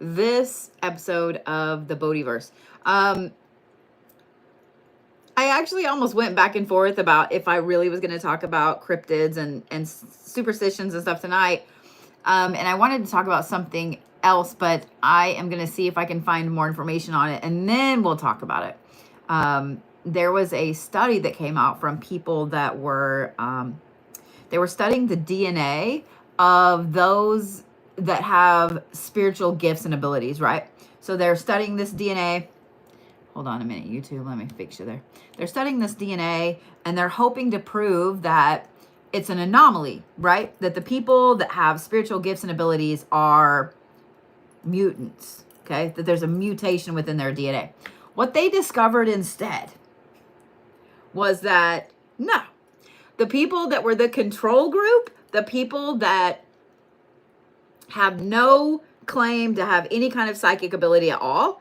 this episode of the Bodhiverse. I actually almost went back and forth about if I really was going to talk about cryptids and superstitions and stuff tonight. And I wanted to talk about something else, but I am going to see if I can find more information on it, and then we'll talk about it. There was a study that came out from people that were they were studying the DNA of those that have spiritual gifts and abilities, right? So they're studying this DNA. Hold on a minute, YouTube, let me fix you there. They're studying this DNA and they're hoping to prove that it's an anomaly, right? That the people that have spiritual gifts and abilities are mutants, okay? That there's a mutation within their DNA. What they discovered instead was that, no, the people that were the control group, the people that have no claim to have any kind of psychic ability at all,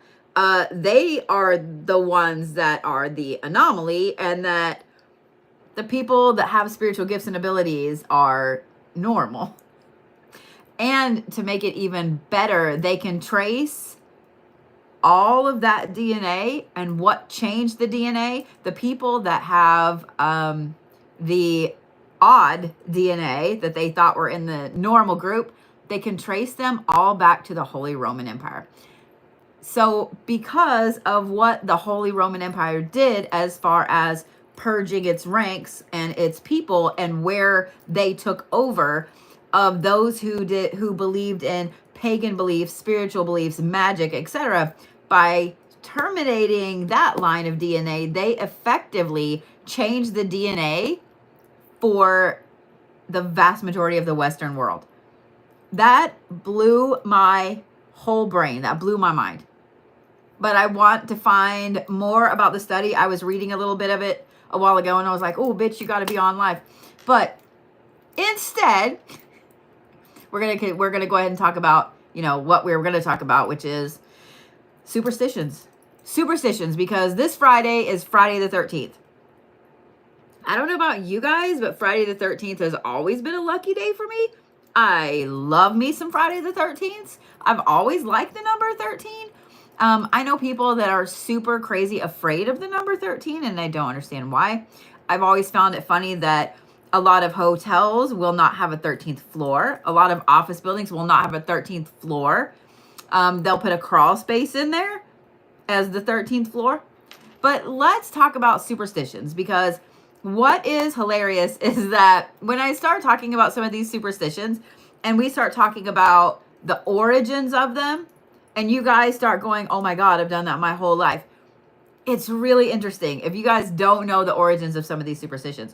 they are the ones that are the anomaly, and that the people that have spiritual gifts and abilities are normal. And to make it even better, they can trace all of that DNA and what changed the DNA. The people that have the odd DNA that they thought were in the normal group, they can trace them all back to the Holy Roman Empire. So because of what the Holy Roman Empire did as far as purging its ranks and its people, and where they took over of those who believed in pagan beliefs, spiritual beliefs, magic, etc., by terminating that line of DNA, they effectively changed the DNA for the vast majority of the Western world. That blew my whole brain. That blew my mind. But I want to find more about the study. I was reading a little bit of it a while ago, and I was like, oh, bitch, you got to be on live. But instead, we're gonna go ahead and talk about, what we were going to talk about, which is superstitions. Superstitions, because this Friday is Friday the 13th. I don't know about you guys, but Friday the 13th has always been a lucky day for me. I love me some Friday the 13th. I've always liked the number 13. I know people that are super crazy afraid of the number 13, and I don't understand why. I've always found it funny that a lot of hotels will not have a 13th floor. A lot of office buildings will not have a 13th floor. They'll put a crawl space in there as the 13th floor. But let's talk about superstitions, because what is hilarious is that when I start talking about some of these superstitions and we start talking about the origins of them, and you guys start going, oh my God, I've done that my whole life. It's really interesting if you guys don't know the origins of some of these superstitions.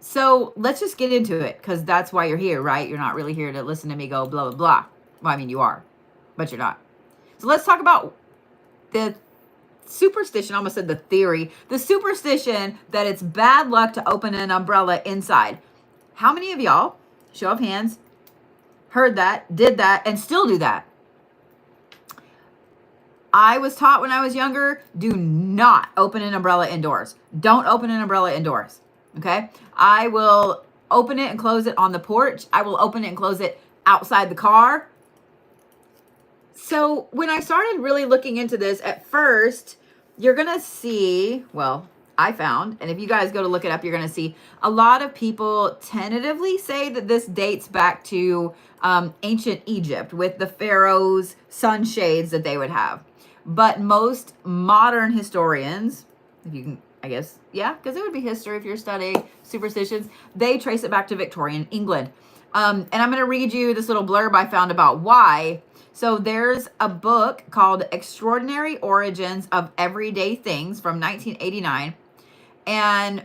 So let's just get into it, because that's why you're here, right? You're not really here to listen to me go blah, blah, blah. Well, I mean, you are, but you're not. So let's talk about the superstition. I almost said the theory. The superstition that it's bad luck to open an umbrella inside. How many of y'all, show of hands, heard that, did that, and still do that? I was taught when I was younger, do not open an umbrella indoors. Don't open an umbrella indoors. Okay? I will open it and close it on the porch. I will open it and close it outside the car. So when I started really looking into this, at first, you're going to see, well, I found, and if you guys go to look it up, you're going to see a lot of people tentatively say that this dates back to ancient Egypt with the pharaohs' sunshades that they would have. But most modern historians, if you can, I guess, yeah, because it would be history if you're studying superstitions, they trace it back to Victorian England. And I'm going to read you this little blurb I found about why. So there's a book called Extraordinary Origins of Everyday Things from 1989. And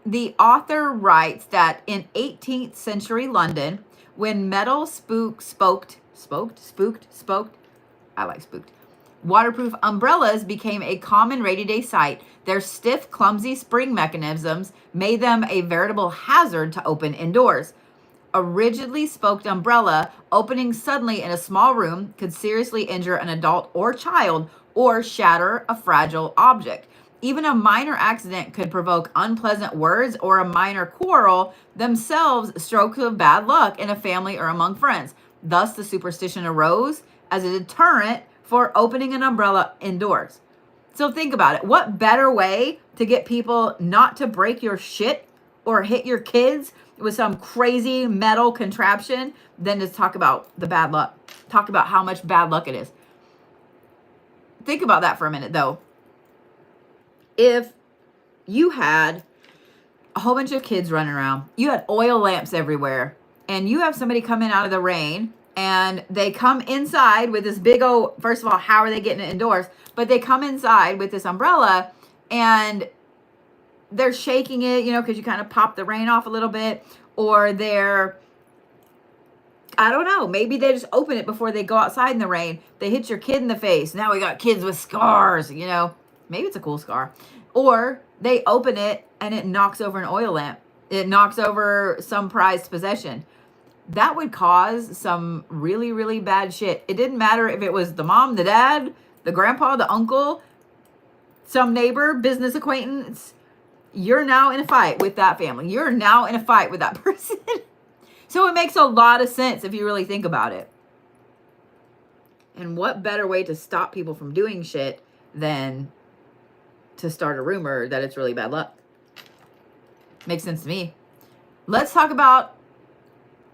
the author writes that in 18th century London, when metal spooked, I like spooked, waterproof umbrellas became a common rainy day sight, their stiff, clumsy spring mechanisms made them a veritable hazard to open indoors. A rigidly spoked umbrella opening suddenly in a small room could seriously injure an adult or child or shatter a fragile object. Even a minor accident could provoke unpleasant words or a minor quarrel, themselves strokes of bad luck in a family or among friends. Thus, the superstition arose as a deterrent for opening an umbrella indoors. So think about it. What better way to get people not to break your shit or hit your kids with some crazy metal contraption than to talk about the bad luck? Talk about how much bad luck it is. Think about that for a minute, though. If you had a whole bunch of kids running around, you had oil lamps everywhere, and you have somebody come in out of the rain, and they come inside with this big old, first of all, how are they getting it indoors? But they come inside with this umbrella, and they're shaking it, you know, because you kind of pop the rain off a little bit, or they're, I don't know, maybe they just open it before they go outside in the rain. They hit your kid in the face. Now we got kids with scars, you know. Maybe it's a cool scar. Or they open it and it knocks over an oil lamp. It knocks over some prized possession. That would cause some really, really bad shit. It didn't matter if it was the mom, the dad, the grandpa, the uncle, some neighbor, business acquaintance. You're now in a fight with that family. You're now in a fight with that person. So it makes a lot of sense if you really think about it. And what better way to stop people from doing shit than to start a rumor that it's really bad luck? Makes sense to me. Let's talk about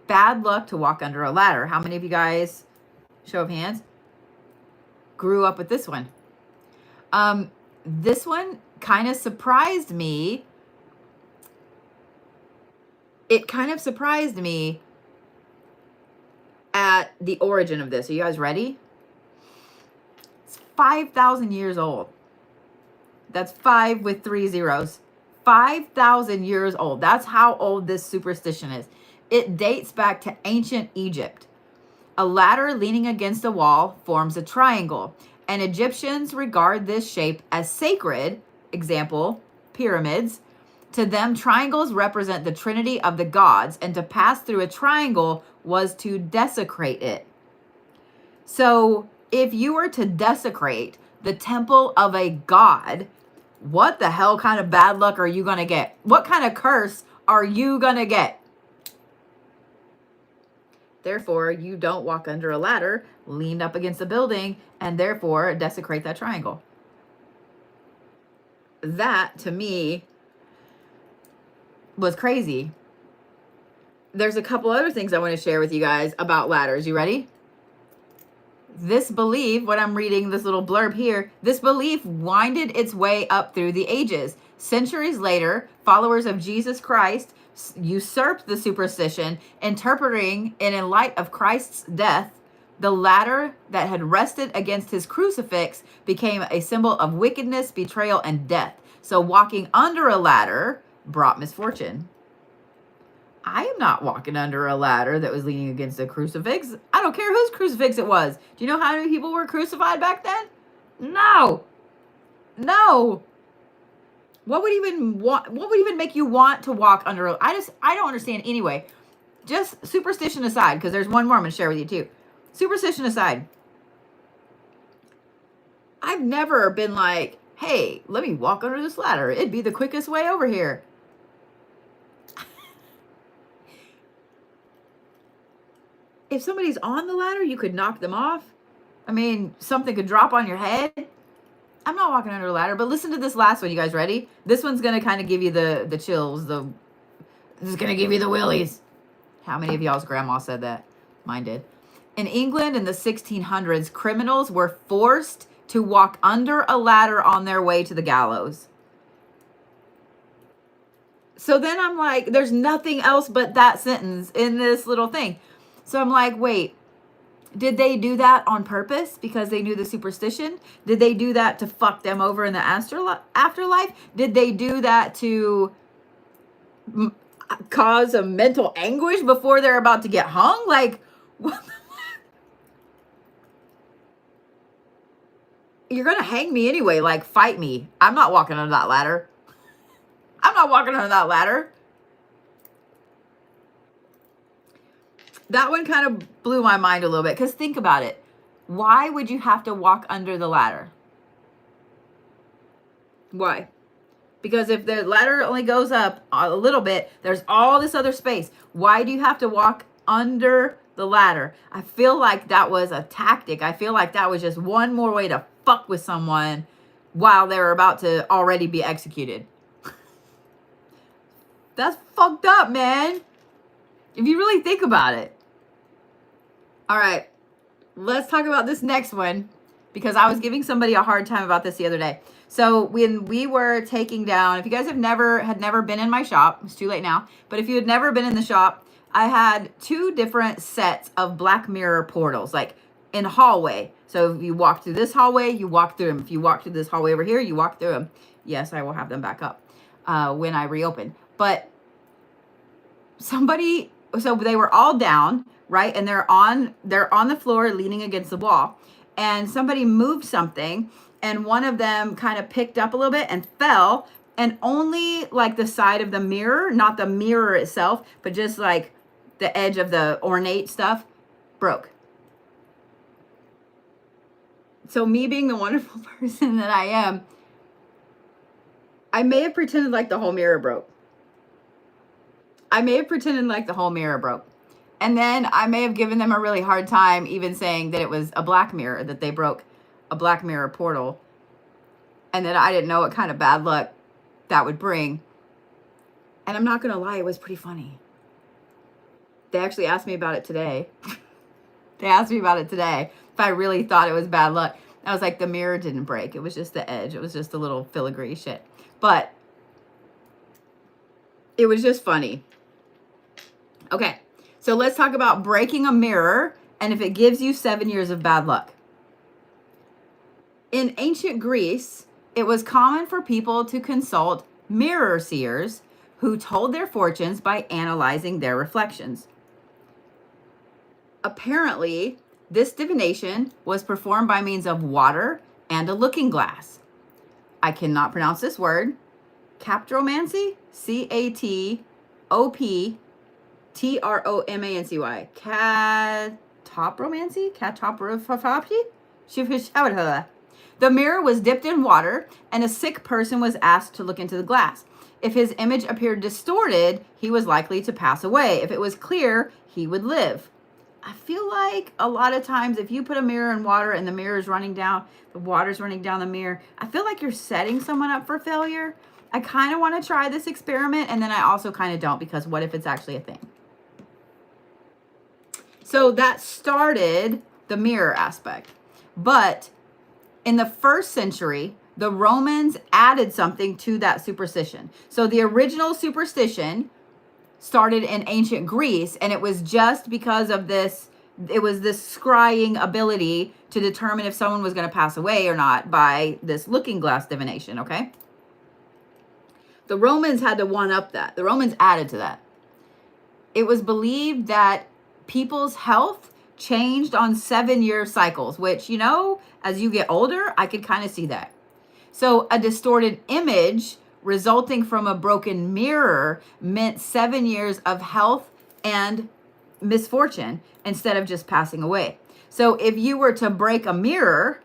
bad luck to walk under a ladder. How many of you guys, show of hands, grew up with this one? This one kind of surprised me. It kind of surprised me at the origin of this. Are you guys ready? It's 5,000 years old. That's 5 with 3 zeros. 5,000 years old. That's how old this superstition is. It dates back to ancient Egypt. A ladder leaning against a wall forms a triangle, and Egyptians regard this shape as sacred. Example, pyramids. To them, triangles represent the trinity of the gods, and to pass through a triangle was to desecrate it. So if you were to desecrate the temple of a god, what the hell kind of bad luck are you going to get? What kind of curse are you going to get? Therefore, you don't walk under a ladder leaned up against a building and therefore desecrate that triangle. That, to me, was crazy. There's a couple other things I want to share with you guys about ladders. You ready? This belief, what I'm reading, this little blurb here, this belief winded its way up through the ages. Centuries later, followers of Jesus Christ usurped the superstition, interpreting it in light of Christ's death. The ladder that had rested against his crucifix became a symbol of wickedness, betrayal, and death. So walking under a ladder brought misfortune. I am not walking under a ladder that was leaning against a crucifix. I don't care whose crucifix it was. Do you know how many people were crucified back then? No. What would even make you want to walk under a, I don't understand. Anyway, just superstition aside, because there's one more I'm going to share with you too. Superstition aside, I've never been like, hey, let me walk under this ladder. It'd be the quickest way over here. If somebody's on the ladder, you could knock them off. I mean, something could drop on your head. I'm not walking under a ladder, but listen to this last one. You guys ready? This one's going to kind of give you the chills. This is going to give you the willies. How many of y'all's grandma said that? Mine did. In England in the 1600s, criminals were forced to walk under a ladder on their way to the gallows. So then I'm like, there's nothing else but that sentence in this little thing. So I'm like, wait, did they do that on purpose because they knew the superstition? Did they do that to fuck them over in the afterlife? Did they do that to cause a mental anguish before they're about to get hung? Like, what the fuck? You're going to hang me anyway. Like, fight me. I'm not walking under that ladder. I'm not walking under that ladder. That one kind of blew my mind a little bit, because think about it. Why would you have to walk under the ladder? Why? Because if the ladder only goes up a little bit, there's all this other space. Why do you have to walk under the ladder. I feel like that was a tactic. I feel like that was just one more way to fuck with someone while they're about to already be executed. That's fucked up, man. If you really think about it. All right, let's talk about this next one, because I was giving somebody a hard time about this the other day. So when we were taking down, if you guys had never been in my shop, it's too late now, but if you had never been in the shop, I had 2 different sets of black mirror portals, like in hallway. So if you walk through this hallway, you walk through them. If you walk through this hallway over here, you walk through them. Yes, I will have them back up when I reopen. But somebody, so they were all down, right? And they're on the floor leaning against the wall. And somebody moved something, and one of them kind of picked up a little bit and fell, and only like the side of the mirror, not the mirror itself, but just like the edge of the ornate stuff broke. So me being the wonderful person that I am, I may have pretended like the whole mirror broke. And then I may have given them a really hard time, even saying that it was a black mirror, that they broke a black mirror portal. And that I didn't know what kind of bad luck that would bring. And I'm not going to lie, it was pretty funny. They actually asked me about it today. If I really thought it was bad luck. I was like, the mirror didn't break. It was just the edge. It was just a little filigree shit. But it was just funny. Okay, so let's talk about breaking a mirror and if it gives you 7 years of bad luck. In ancient Greece, it was common for people to consult mirror seers who told their fortunes by analyzing their reflections. Apparently, this divination was performed by means of water and a looking glass. I cannot pronounce this word. Captromancy? Catopromancy? Catopromancy? The mirror was dipped in water, and a sick person was asked to look into the glass. If his image appeared distorted, he was likely to pass away. If it was clear, he would live. I feel like a lot of times if you put a mirror in water and the mirror's running down, the water's running down the mirror, I feel like you're setting someone up for failure. I kind of want to try this experiment, and then I also kind of don't, because what if it's actually a thing? So that started the mirror aspect. But in the 1st century, the Romans added something to that superstition. So the original superstition started in ancient Greece, and it was just because of this, it was this scrying ability to determine if someone was going to pass away or not by this looking glass divination, okay? The Romans had to one-up that. The Romans added to that. It was believed that people's health changed on 7-year cycles, which, you know, as you get older, I could kind of see that. So a distorted image resulting from a broken mirror meant 7 years of health and misfortune instead of just passing away. So if you were to break a mirror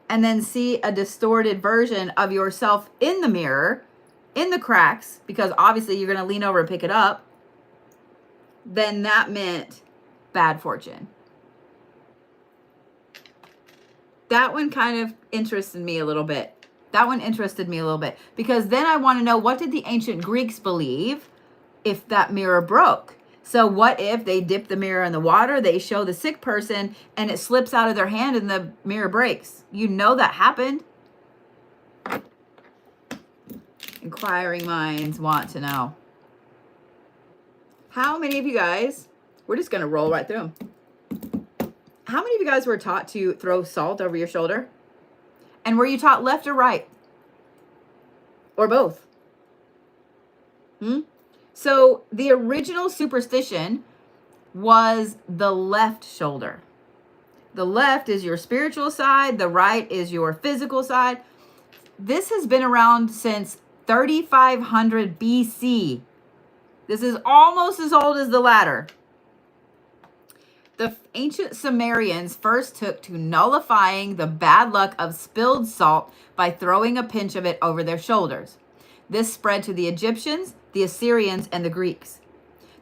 and then see a distorted version of yourself in the mirror, in the cracks, because obviously you're going to lean over and pick it up, then that meant bad fortune. That one kind of interested me a little bit. Because then I want to know, what did the ancient Greeks believe if that mirror broke? So what if they dip the mirror in the water, they show the sick person, and it slips out of their hand and the mirror breaks? You know that happened. Inquiring minds want to know. How many of you guys, we're just going to roll right through them. How many of you guys were taught to throw salt over your shoulder? And were you taught left or right? Or both? So the original superstition was the left shoulder. The left is your spiritual side. The right is your physical side. This has been around since 3500 BC. This is almost as old as the ladder. The ancient Sumerians first took to nullifying the bad luck of spilled salt by throwing a pinch of it over their shoulders. This spread to the Egyptians, the Assyrians, and the Greeks.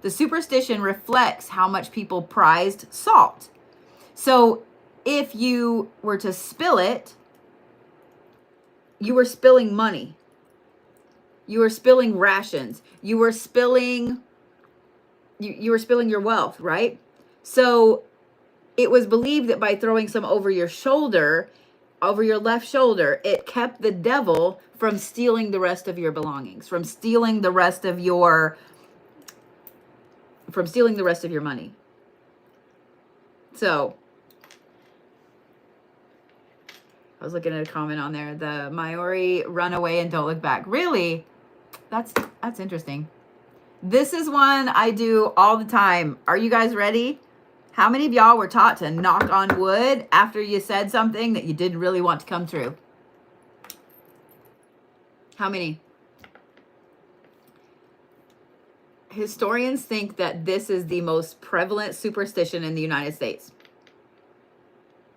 The superstition reflects how much people prized salt. So if you were to spill it, you were spilling money. You were spilling rations. You were spilling your wealth, right? So it was believed that by throwing some over your shoulder, over your left shoulder, it kept the devil from stealing the rest of your belongings, from stealing the rest of your money. So I was looking at a comment on there. The Maori run away and don't look back. Really? That's interesting. This is one I do all the time. Are you guys ready? How many of y'all were taught to knock on wood after you said something that you didn't really want to come true? How many? Historians think that this is the most prevalent superstition in the United States.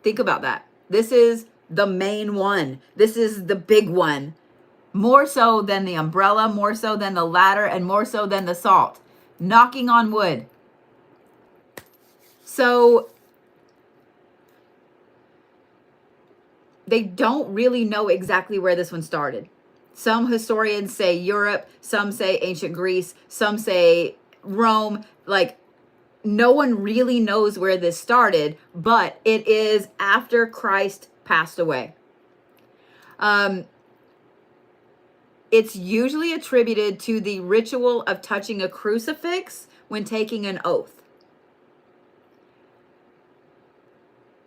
Think about that. This is the main one. This is the big one. More so than the umbrella, more so than the ladder, and more so than the salt. Knocking on wood. So they don't really know exactly where this one started. Some historians say Europe, some say ancient Greece, some say Rome. Like, no one really knows where this started, but it is after Christ passed away. It's usually attributed to the ritual of touching a crucifix when taking an oath.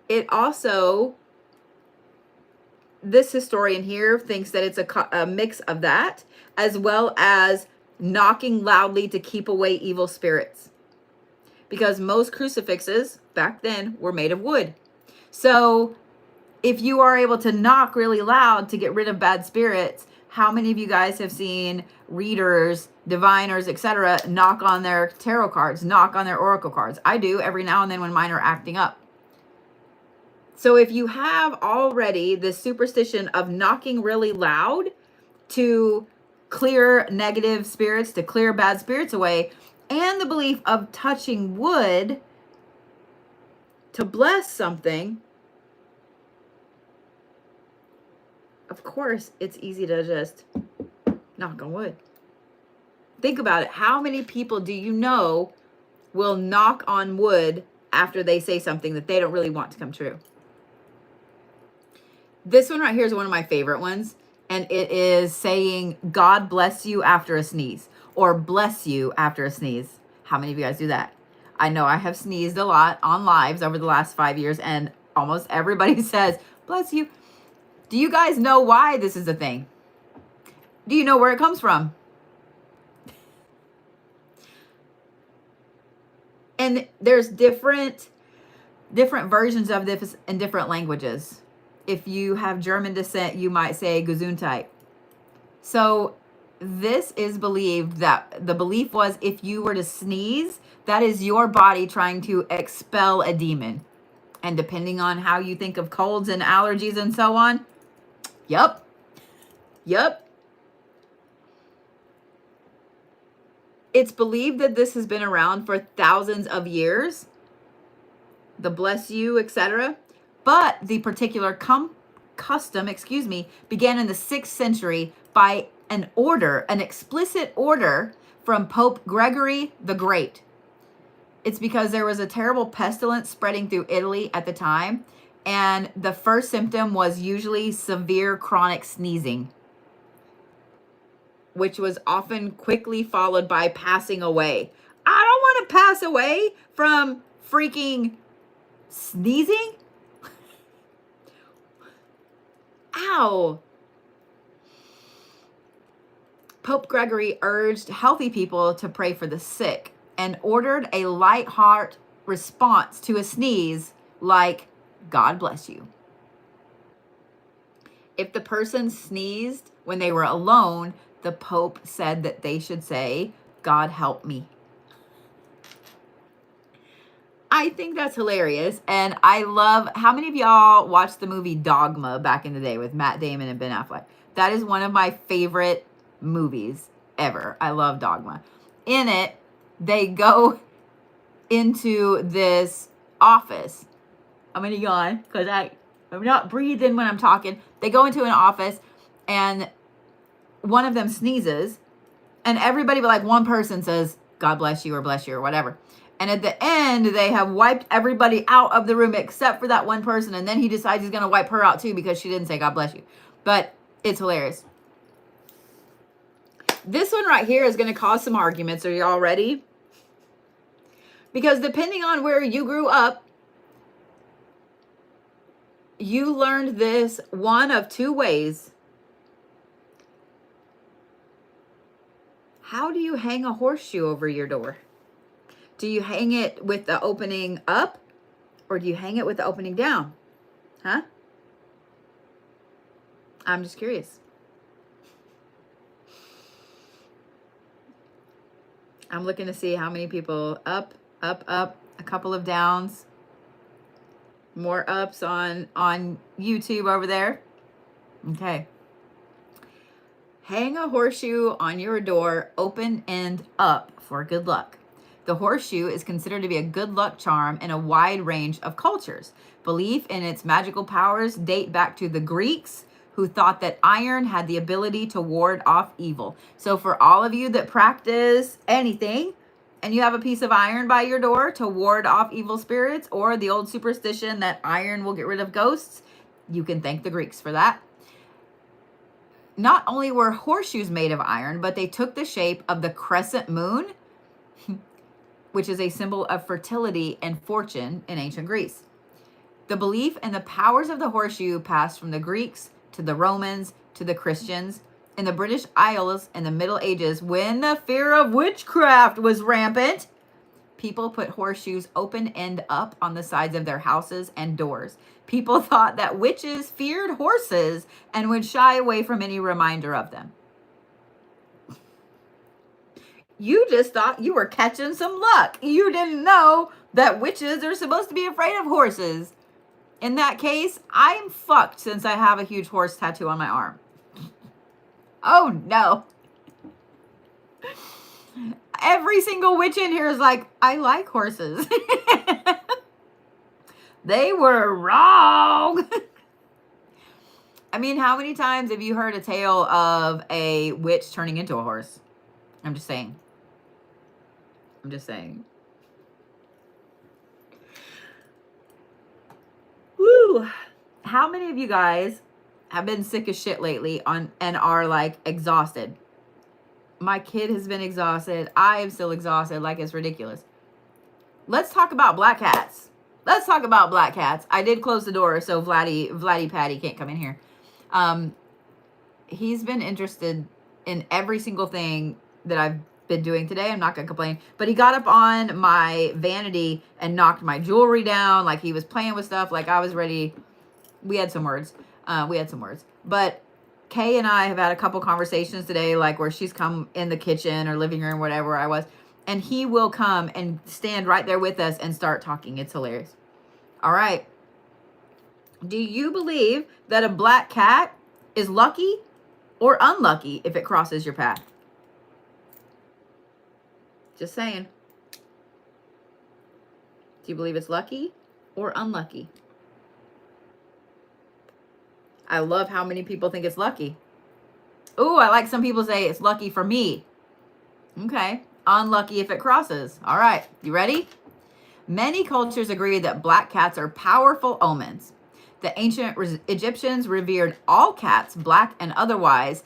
It also, this historian here thinks that it's a mix of that, as well as knocking loudly to keep away evil spirits. Because most crucifixes back then were made of wood. So if you are able to knock really loud to get rid of bad spirits, how many of you guys have seen readers, diviners, etc., knock on their tarot cards, knock on their oracle cards? I do every now and then when mine are acting up. So if you have already this superstition of knocking really loud to clear negative spirits, to clear bad spirits away, and the belief of touching wood to bless something, of course, it's easy to just knock on wood. Think about it. How many people do you know will knock on wood after they say something that they don't really want to come true? This one right here is one of my favorite ones, and it is saying, God bless you after a sneeze, or bless you after a sneeze. How many of you guys do that? I know I have sneezed a lot on lives over the last 5 years, and almost everybody says, bless you. Do you guys know why this is a thing? Do you know where it comes from? And there's different versions of this in different languages. If you have German descent, you might say Gesundheit. So this is believed that the belief was if you were to sneeze, that is your body trying to expel a demon. And depending on how you think of colds and allergies and so on, Yep. It's believed that this has been around for thousands of years. The bless you, etc. But the particular custom, began in the 6th century by an explicit order from Pope Gregory the Great. It's because there was a terrible pestilence spreading through Italy at the time, and the first symptom was usually severe chronic sneezing, which was often quickly followed by passing away. I don't want to pass away from freaking sneezing. Ow. Pope Gregory urged healthy people to pray for the sick and ordered a light heart response to a sneeze like, God bless you. If the person sneezed when they were alone, the Pope said that they should say, God help me. I think that's hilarious. And I love, how many of y'all watched the movie Dogma back in the day with Matt Damon and Ben Affleck? That is one of my favorite movies ever. I love Dogma. In it, they go into this office. I'm going to yawn because I'm not breathing when I'm talking. They go into an office and one of them sneezes and everybody but like one person says, God bless you or bless you or whatever. And at the end, they have wiped everybody out of the room except for that one person. And then he decides he's going to wipe her out too because she didn't say God bless you. But it's hilarious. This one right here is going to cause some arguments. Are y'all ready? Because depending on where you grew up, you learned this one of two ways. How do you hang a horseshoe over your door? Do you hang it with the opening up or do you hang it with the opening down? Huh? I'm just curious. I'm looking to see how many people up, a couple of downs. More ups on YouTube over there. Okay. Hang a horseshoe on your door, open and up for good luck. The horseshoe is considered to be a good luck charm in a wide range of cultures. Belief in its magical powers date back to the Greeks, who thought that iron had the ability to ward off evil. So for all of you that practice anything, and you have a piece of iron by your door to ward off evil spirits, or the old superstition that iron will get rid of ghosts, you can thank the Greeks for that. Not only were horseshoes made of iron, but they took the shape of the crescent moon, which is a symbol of fertility and fortune in ancient Greece. The belief in the powers of the horseshoe passed from the Greeks to the Romans to the Christians. In the British Isles in the Middle Ages, when the fear of witchcraft was rampant, people put horseshoes open end up on the sides of their houses and doors. People thought that witches feared horses and would shy away from any reminder of them. You just thought you were catching some luck. You didn't know that witches are supposed to be afraid of horses. In that case, I'm fucked since I have a huge horse tattoo on my arm. Oh no. Every single witch in here is like, I like horses. They were wrong. I mean, how many times have you heard a tale of a witch turning into a horse? I'm just saying. I'm just saying. Woo. How many of you guys have been sick as shit lately and are like exhausted? My kid has been exhausted. I am still exhausted. Like, it's ridiculous. Let's talk about black cats. Let's talk about black cats. I did close the door so Vladdy Patty can't come in here. He's been interested in every single thing that I've been doing today. I'm not going to complain. But he got up on my vanity and knocked my jewelry down. Like, he was playing with stuff. Like, I was ready. We had some words. But Kay and I have had a couple conversations today, like where she's come in the kitchen or living room, whatever I was. And he will come and stand right there with us and start talking. It's hilarious. All right. Do you believe that a black cat is lucky or unlucky if it crosses your path? Just saying. Do you believe it's lucky or unlucky? I love how many people think it's lucky. Ooh, I like some people say it's lucky for me. Okay. Unlucky if it crosses. All right. You ready? Many cultures agree that black cats are powerful omens. The ancient Egyptians revered all cats, black and otherwise,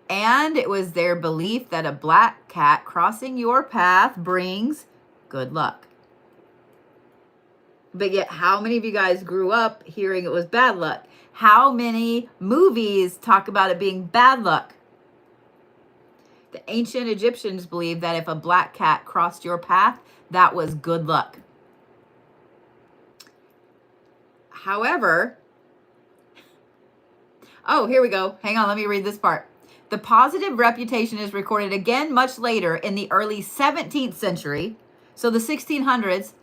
and it was their belief that a black cat crossing your path brings good luck. But yet, how many of you guys grew up hearing it was bad luck? How many movies talk about it being bad luck? The ancient Egyptians believed that if a black cat crossed your path, that was good luck. However, oh, here we go. Hang on, let me read this part. The positive reputation is recorded again much later in the early 17th century. So the 1600s,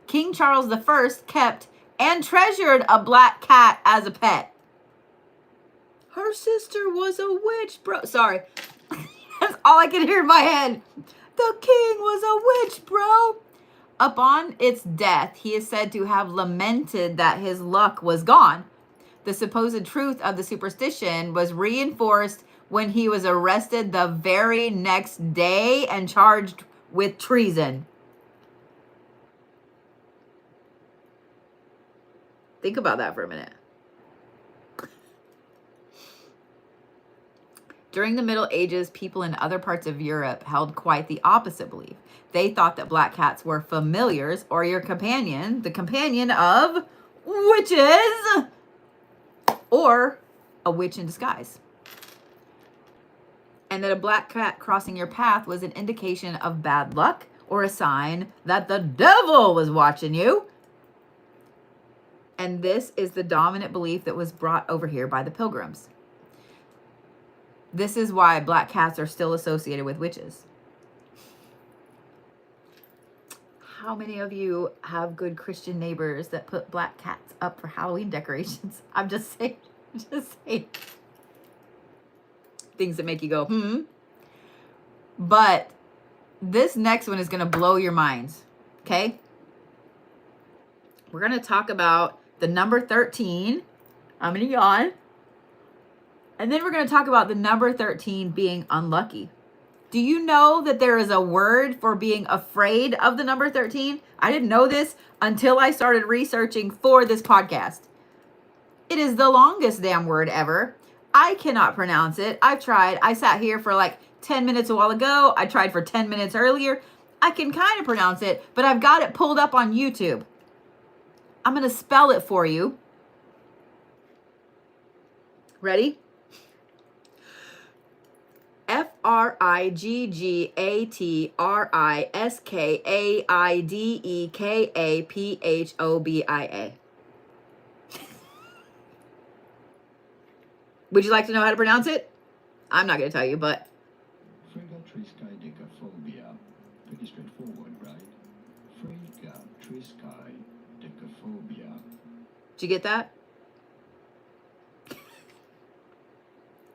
King Charles I kept and treasured a black cat as a pet. Her sister was a witch, bro. Sorry. That's all I could hear in my head. The king was a witch, bro. Upon its death, he is said to have lamented that his luck was gone. The supposed truth of the superstition was reinforced when he was arrested the very next day and charged with treason. Think about that for a minute. During the Middle Ages, people in other parts of Europe held quite the opposite belief. They thought that black cats were familiars or your companion, the companion of witches, or a witch in disguise. And that a black cat crossing your path was an indication of bad luck or a sign that the devil was watching you. And this is the dominant belief that was brought over here by the pilgrims. This is why black cats are still associated with witches. How many of you have good Christian neighbors that put black cats up for Halloween decorations? I'm just saying. Things that make you go, But this next one is going to blow your minds. Okay? We're going to talk about the number 13. I'm going to yawn. And then we're going to talk about the number 13 being unlucky. Do you know that there is a word for being afraid of the number 13? I didn't know this until I started researching for this podcast. It is the longest damn word ever. I cannot pronounce it. I've tried. I sat here for like 10 minutes a while ago. I tried for 10 minutes earlier. I can kind of pronounce it, but I've got it pulled up on YouTube. I'm going to spell it for you. Ready? Frigadidekeaphobia. Would you like to know how to pronounce it? I'm not going to tell you, but. Frigadidekeaphobia. Pretty straightforward, right? Frigadidekeaphobia. Did you get that?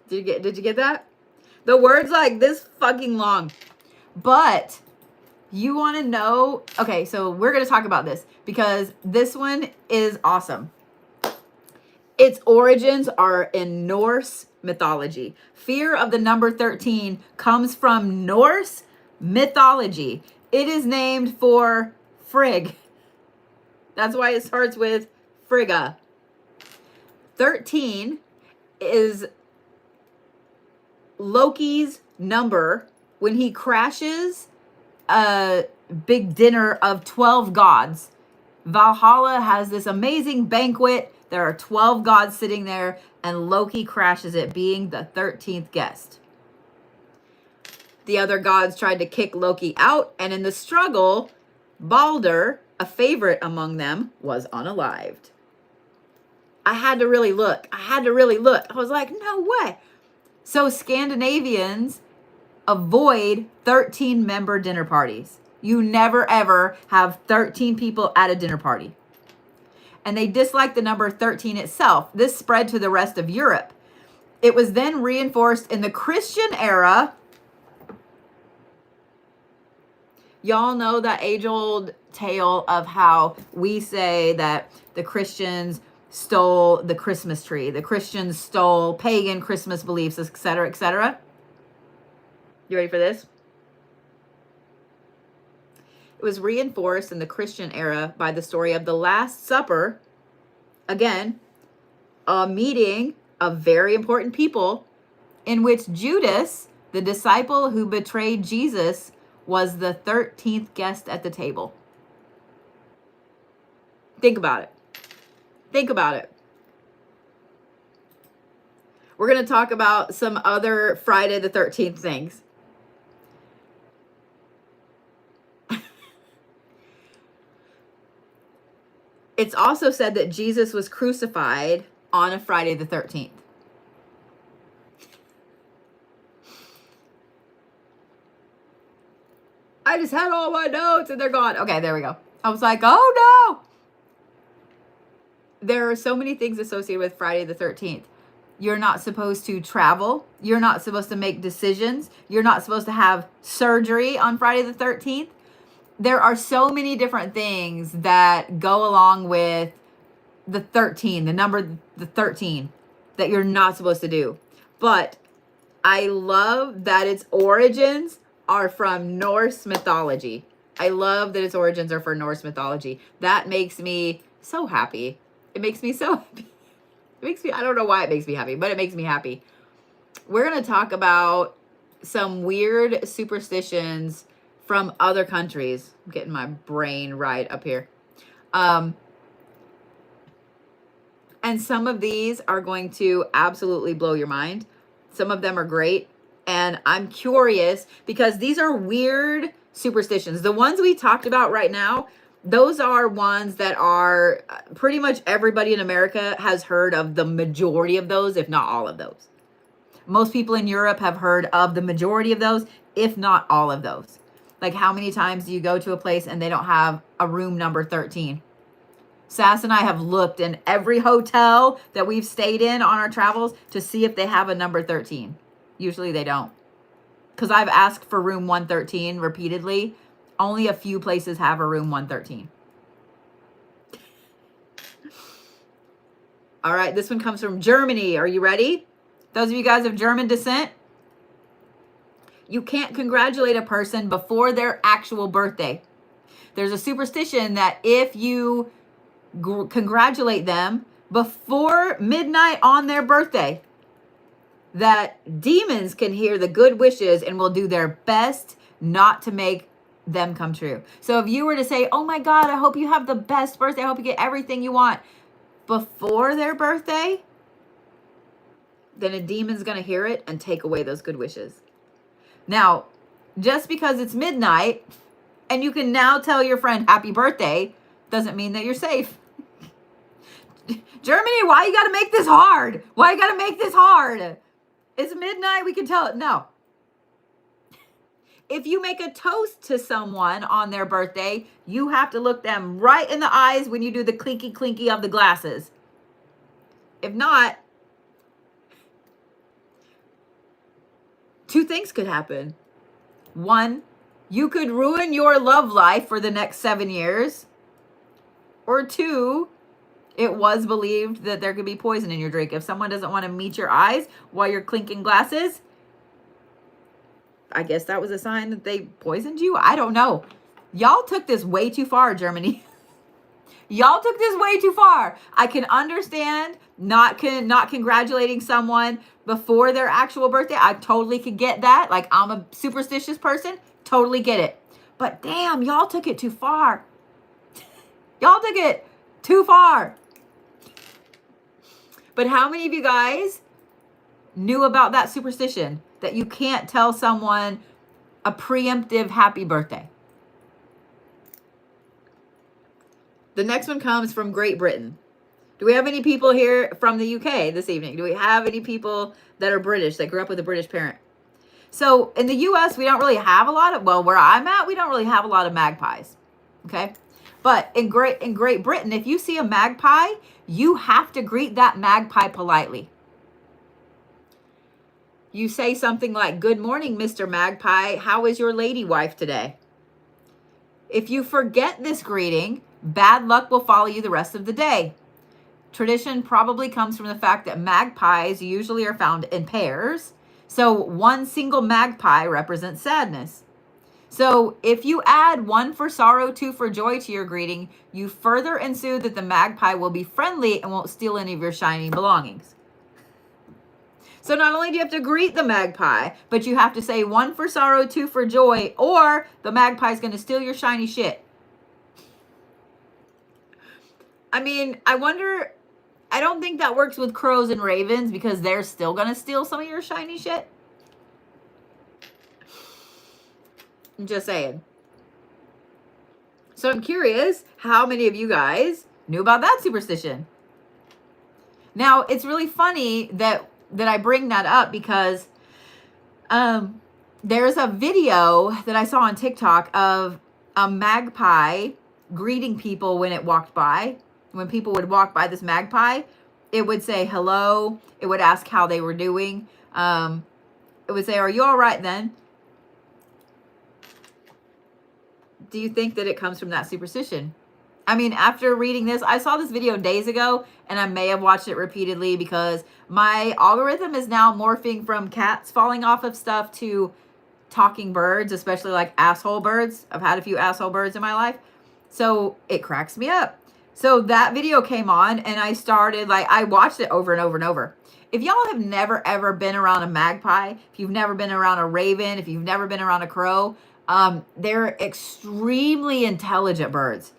Did you get that? The word's like this fucking long. But you want to know, okay, so we're going to talk about this because this one is awesome. Its origins are in Norse mythology. Fear of the number 13 comes from Norse mythology. It is named for Frigg. That's why it starts with Frigga. 13 is Loki's number when he crashes a big dinner of 12 gods. Valhalla has this amazing banquet. There are 12 gods sitting there, and Loki crashes it, being the 13th guest. The other gods tried to kick Loki out, and in the struggle, Balder, a favorite among them, was unalived. I had to really look. I was like, no way. So Scandinavians avoid 13-member dinner parties. You never, ever have 13 people at a dinner party. And they dislike the number 13 itself. This spread to the rest of Europe. It was then reinforced in the Christian era. Y'all know that age-old tale of how we say that the Christians stole the Christmas tree. The Christians stole pagan Christmas beliefs, etc., etc. You ready for this? It was reinforced in the Christian era by the story of the Last Supper. Again, a meeting of very important people in which Judas, the disciple who betrayed Jesus, was the 13th guest at the table. Think about it. Think about it. We're going to talk about some other Friday the 13th things. It's also said that Jesus was crucified on a Friday the 13th. I just had all my notes and they're gone. Okay, there we go. I was like, oh no. There are so many things associated with Friday the 13th. You're not supposed to travel. You're not supposed to make decisions. You're not supposed to have surgery on Friday the 13th. There are so many different things that go along with the 13, the number the 13, that you're not supposed to do. But I love that its origins are from Norse mythology. I love that its origins are for Norse mythology. That makes me so happy. It makes me so happy. It makes me, I don't know why it makes me happy, but it makes me happy. We're going to talk about some weird superstitions from other countries. I'm getting my brain right up here. And some of these are going to absolutely blow your mind. Some of them are great. And I'm curious because these are weird superstitions. The ones we talked about right now, those are ones that are pretty much everybody in America has heard of the majority of those, if not all of those. Most people in Europe have heard of the majority of those, if not all of those. Like, how many times do you go to a place and they don't have a room number 13? Sass and I have looked in every hotel that we've stayed in on our travels to see if they have a number 13. Usually they don't. Because I've asked for room 113 repeatedly. Only a few places have a room 113. All right, this one comes from Germany. Are you ready? Those of you guys of German descent, you can't congratulate a person before their actual birthday. There's a superstition that if you congratulate them before midnight on their birthday, that demons can hear the good wishes and will do their best not to make them come true. So if you were to say, oh my God, I hope you have the best birthday, I hope you get everything you want before their birthday, then a demon's going to hear it and take away those good wishes. Now, just because it's midnight and you can now tell your friend happy birthday doesn't mean that you're safe. Germany, why you got to make this hard? Why you got to make this hard? It's midnight, we can tell it. No. If you make a toast to someone on their birthday, you have to look them right in the eyes when you do the clinky clinky of the glasses. If not, two things could happen. One, you could ruin your love life for the next 7 years. Or two, it was believed that there could be poison in your drink. If someone doesn't want to meet your eyes while you're clinking glasses, I guess that was a sign that they poisoned you. I don't know. Y'all took this way too far, Germany. Y'all took this way too far. I can understand not congratulating someone before their actual birthday. I totally could get that. Like, I'm a superstitious person. Totally get it. But damn, y'all took it too far. Y'all took it too far. But how many of you guys knew about that superstition? That you can't tell someone a preemptive happy birthday. The next one comes from Great Britain. Do we have any people here from the UK this evening? Do we have any people that are British, that grew up with a British parent? So in the US, we don't really have a lot of, well, where I'm at, we don't really have a lot of magpies. Okay. But in Great Britain, if you see a magpie, you have to greet that magpie politely. You say something like, good morning, Mr. Magpie. How is your lady wife today? If you forget this greeting, bad luck will follow you the rest of the day. Tradition probably comes from the fact that magpies usually are found in pairs. So one single magpie represents sadness. So if you add one for sorrow, two for joy to your greeting, you further ensue that the magpie will be friendly and won't steal any of your shiny belongings. So not only do you have to greet the magpie, but you have to say one for sorrow, two for joy, or the magpie is going to steal your shiny shit. I mean, I wonder, I don't think that works with crows and ravens because they're still going to steal some of your shiny shit. I'm just saying. So I'm curious how many of you guys knew about that superstition. Now, it's really funny that I bring that up because there's a video that I saw on TikTok of a magpie greeting people when it walked by. When people would walk by this magpie, it would say hello. It would ask how they were doing. It would say, are you all right then? Do you think that it comes from that superstition? I mean, after reading this, I saw this video days ago, and I may have watched it repeatedly because my algorithm is now morphing from cats falling off of stuff to talking birds, especially like asshole birds. I've had a few asshole birds in my life. So it cracks me up. So that video came on, and I started, like, I watched it over and over and over. If y'all have never ever been around a magpie, if you've never been around a raven, if you've never been around a crow, they're extremely intelligent birds.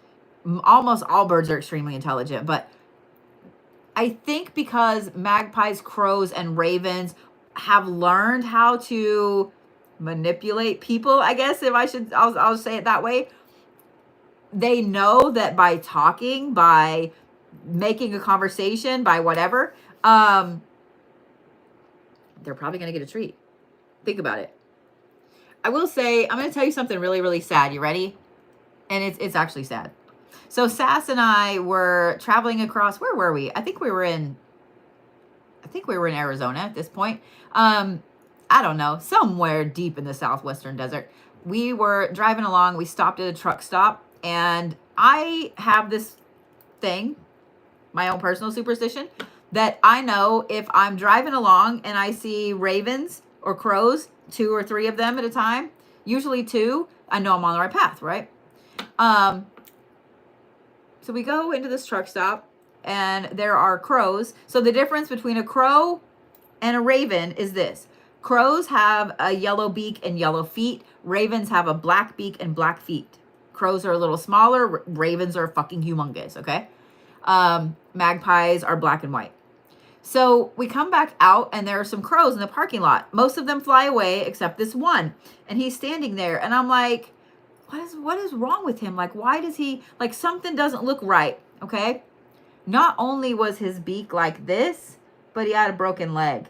Almost all birds are extremely intelligent, but I think because magpies, crows, and ravens have learned how to manipulate people, I guess, if I should, I'll say it that way. They know that by talking, by making a conversation, by whatever, they're probably going to get a treat. Think about it. I will say, I'm going to tell you something really, really sad. You ready? And it's actually sad. So Sass and I were traveling across, where were we? I think we were in Arizona at this point. I don't know, somewhere deep in the southwestern desert. We were driving along. We stopped at a truck stop, and I have this thing, my own personal superstition, that I know if I'm driving along and I see ravens or crows, 2 or 3 of them at a time, usually 2, I know I'm on the right path, right? So we go into this truck stop, and there are crows. So the difference between a crow and a raven is this. Crows have a yellow beak and yellow feet. Ravens have a black beak and black feet. Crows are a little smaller. Ravens are fucking humongous, okay? Magpies are black and white. So we come back out, and there are some crows in the parking lot. Most of them fly away except this one. And he's standing there, and I'm like, what is wrong with him? Like, why does he, like, something doesn't look right, okay? Not only was his beak like this, but he had a broken leg.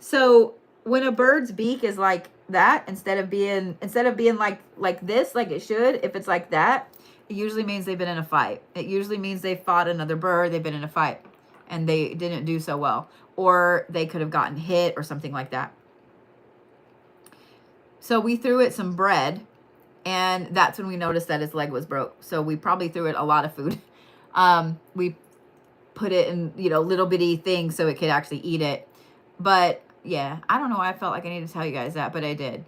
So when a bird's beak is like that, instead of being like this, like it should, if it's like that, it usually means they've been in a fight. It usually means they fought another bird, they've been in a fight, and they didn't do so well. Or they could have gotten hit or something like that. So we threw it some bread, and that's when we noticed that his leg was broke. So we probably threw it a lot of food. We put it in, little bitty things so it could actually eat it. But yeah, I don't know why I felt like I needed to tell you guys that, but I did.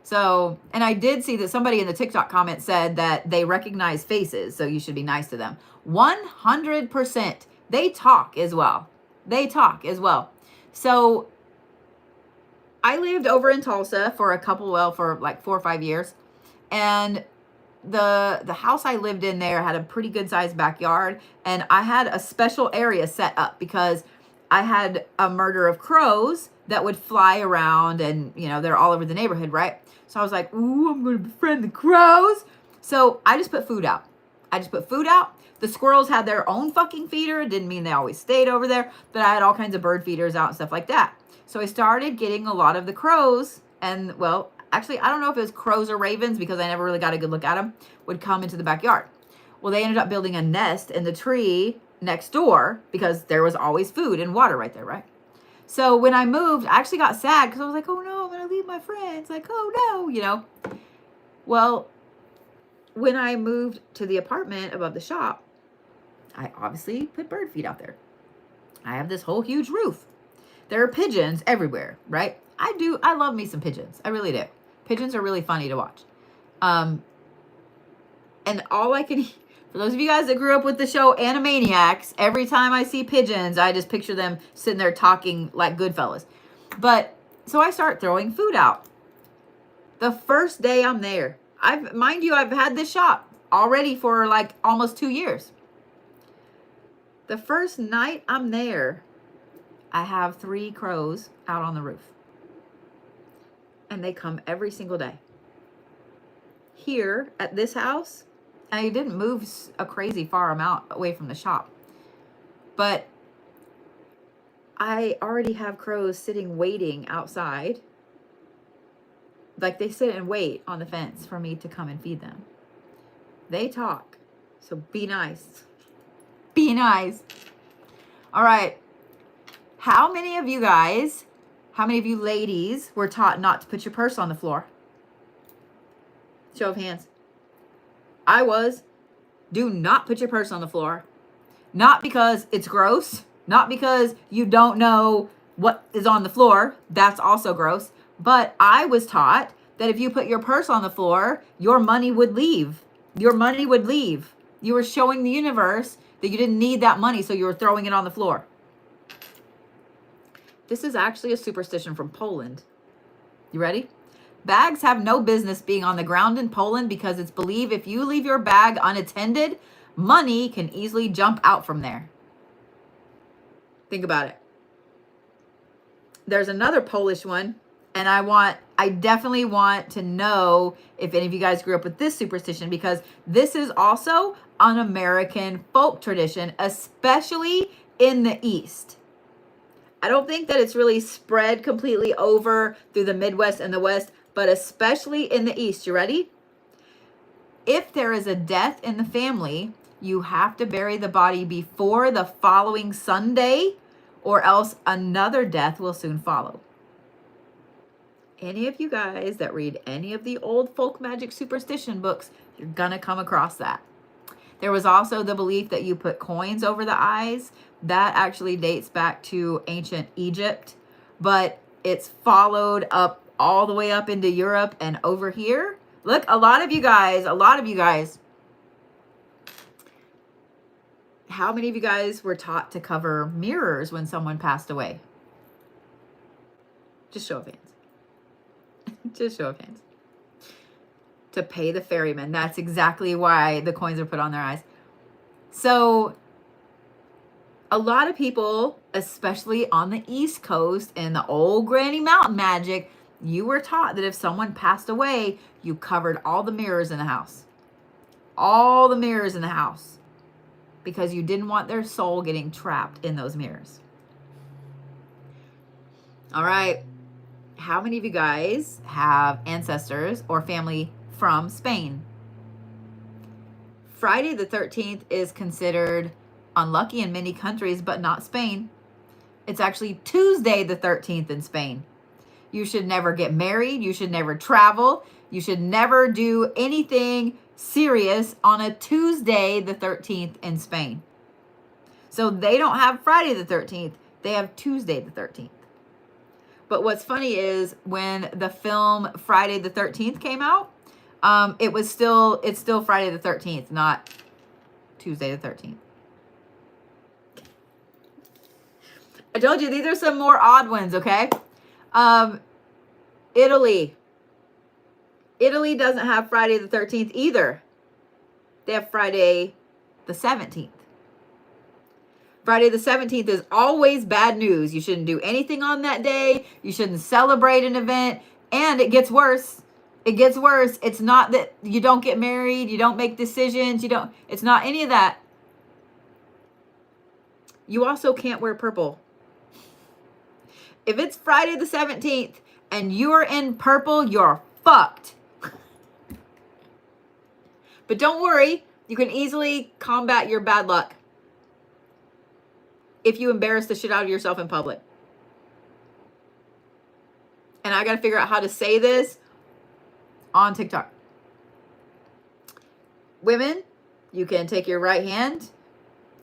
So, and I did see that somebody in the TikTok comment said that they recognize faces, so you should be nice to them. 100%. They talk as well. So I lived over in Tulsa for for like 4 or 5 years. And the house I lived in there had a pretty good sized backyard. And I had a special area set up because I had a murder of crows that would fly around, and, they're all over the neighborhood, right? So I was like, ooh, I'm going to befriend the crows. So I just put food out. The squirrels had their own fucking feeder. It didn't mean they always stayed over there, but I had all kinds of bird feeders out and stuff like that. So I started getting a lot of the crows, and, well, actually, I don't know if it was crows or ravens because I never really got a good look at them, would come into the backyard. Well, they ended up building a nest in the tree next door because there was always food and water right there, right? So when I moved, I actually got sad because I was like, oh no, I'm going to leave my friends. Like, oh no, Well, when I moved to the apartment above the shop, I obviously put bird feed out there. I have this whole huge roof. There are pigeons everywhere, right? I love me some pigeons. I really do. Pigeons are really funny to watch. And all I can, for those of you guys that grew up with the show Animaniacs, every time I see pigeons, I just picture them sitting there talking like Goodfellas. But, so I start throwing food out. The first day I'm there, mind you, I've had this shop already for like almost 2 years. The first night I'm there, I have 3 crows out on the roof. And they come every single day. Here at this house, I didn't move a crazy far amount away from the shop. But I already have crows sitting waiting outside. Like, they sit and wait on the fence for me to come and feed them. They talk. So be nice. Be nice. All right. How many of you ladies were taught not to put your purse on the floor? Show of hands. I was. Do not put your purse on the floor. Not because it's gross. Not because you don't know what is on the floor. That's also gross. But I was taught that if you put your purse on the floor, your money would leave. Your money would leave. You were showing the universe that you didn't need that money, so you were throwing it on the floor. This is actually a superstition from Poland. You ready? Bags have no business being on the ground in Poland because it's believed if you leave your bag unattended, money can easily jump out from there. Think about it. There's another Polish one, and I definitely want to know if any of you guys grew up with this superstition, because this is also an American folk tradition, especially in the East. I don't think that it's really spread completely over through the Midwest and the West, but especially in the East. You ready? If there is a death in the family, you have to bury the body before the following Sunday, or else another death will soon follow. Any of you guys that read any of the old folk magic superstition books, you're gonna come across that. There was also the belief that you put coins over the eyes. That actually dates back to ancient Egypt, but it's followed up all the way up into Europe and over here. Look, a lot of you guys. How many of you guys were taught to cover mirrors when someone passed away? Just show of hands. Just show of hands. To pay the ferryman. That's exactly why the coins are put on their eyes. So a lot of people, especially on the East Coast and the old Granny Mountain magic, you were taught that if someone passed away, you covered all the mirrors in the house. All the mirrors in the house. Because you didn't want their soul getting trapped in those mirrors. All right. How many of you guys have ancestors or family from Spain? Friday the 13th is considered unlucky in many countries, but not Spain. It's actually Tuesday the 13th in Spain. You should never get married. You should never travel. You should never do anything serious on a Tuesday the 13th in Spain. So they don't have Friday the 13th. They have Tuesday the 13th. But what's funny is when the film Friday the 13th came out, it's still Friday the 13th, not Tuesday the 13th. I told you these are some more odd ones, okay? Italy doesn't have Friday the 13th either. They have Friday the 17th. Friday the 17th is always bad news. You shouldn't do anything on that day. You shouldn't celebrate an event. And it gets worse. It gets worse. It's not that you don't get married, you don't make decisions, it's not any of that. You also can't wear purple. If it's Friday the 17th and you're in purple, you're fucked. But don't worry, you can easily combat your bad luck if you embarrass the shit out of yourself in public. And I got to figure out how to say this on TikTok. Women, you can take your right hand,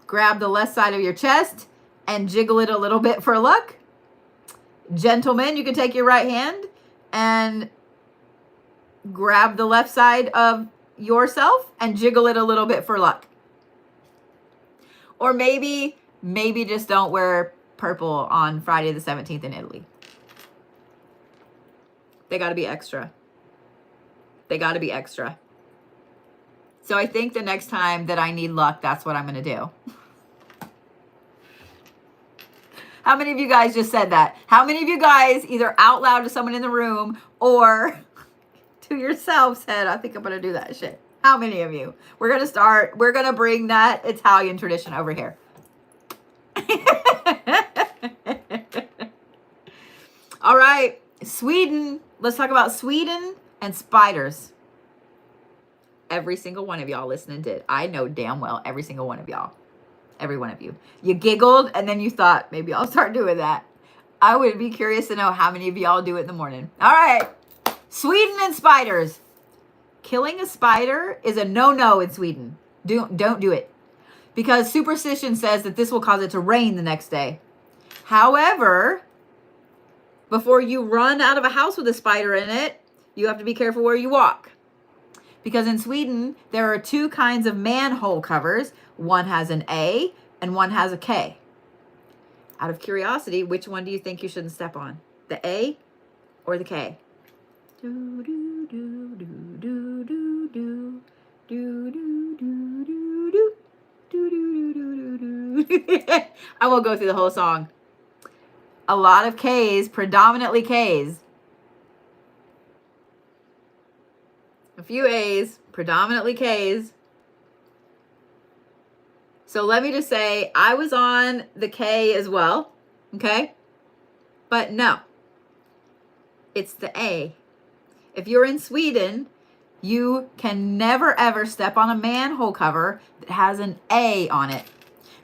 grab the left side of your chest, and jiggle it a little bit for luck. Gentlemen, you can take your right hand and grab the left side of yourself and jiggle it a little bit for luck. Or maybe just don't wear purple on Friday the 17th in Italy. They got to be extra. They got to be extra. So I think the next time that I need luck, that's what I'm going to do. How many of you guys just said that? How many of you guys either out loud to someone in the room or to yourself said, I think I'm going to do that shit? How many of you? We're going to bring that Italian tradition over here. All right. Sweden. Let's talk about Sweden and spiders. Every single one of y'all listening did. I know damn well every single one of y'all. Every one of you. You giggled and then you thought, maybe I'll start doing that. I would be curious to know how many of y'all do it in the morning. All right. Sweden and spiders. Killing a spider is a no-no in Sweden. Don't do it. Because superstition says that this will cause it to rain the next day. However, before you run out of a house with a spider in it, you have to be careful where you walk. Because in Sweden, there are two kinds of manhole covers. One has an A and one has a K. Out of curiosity, which one do you think you shouldn't step on? The A or the K? Do, do, do, do, do, do, do. Do, do, do, do, do. Do, do, do, do, do. I won't go through the whole song. A lot of K's, predominantly K's. A few A's, predominantly K's. So let me just say, I was on the K as well, okay? But no, it's the A. If you're in Sweden, you can never ever step on a manhole cover that has an A on it,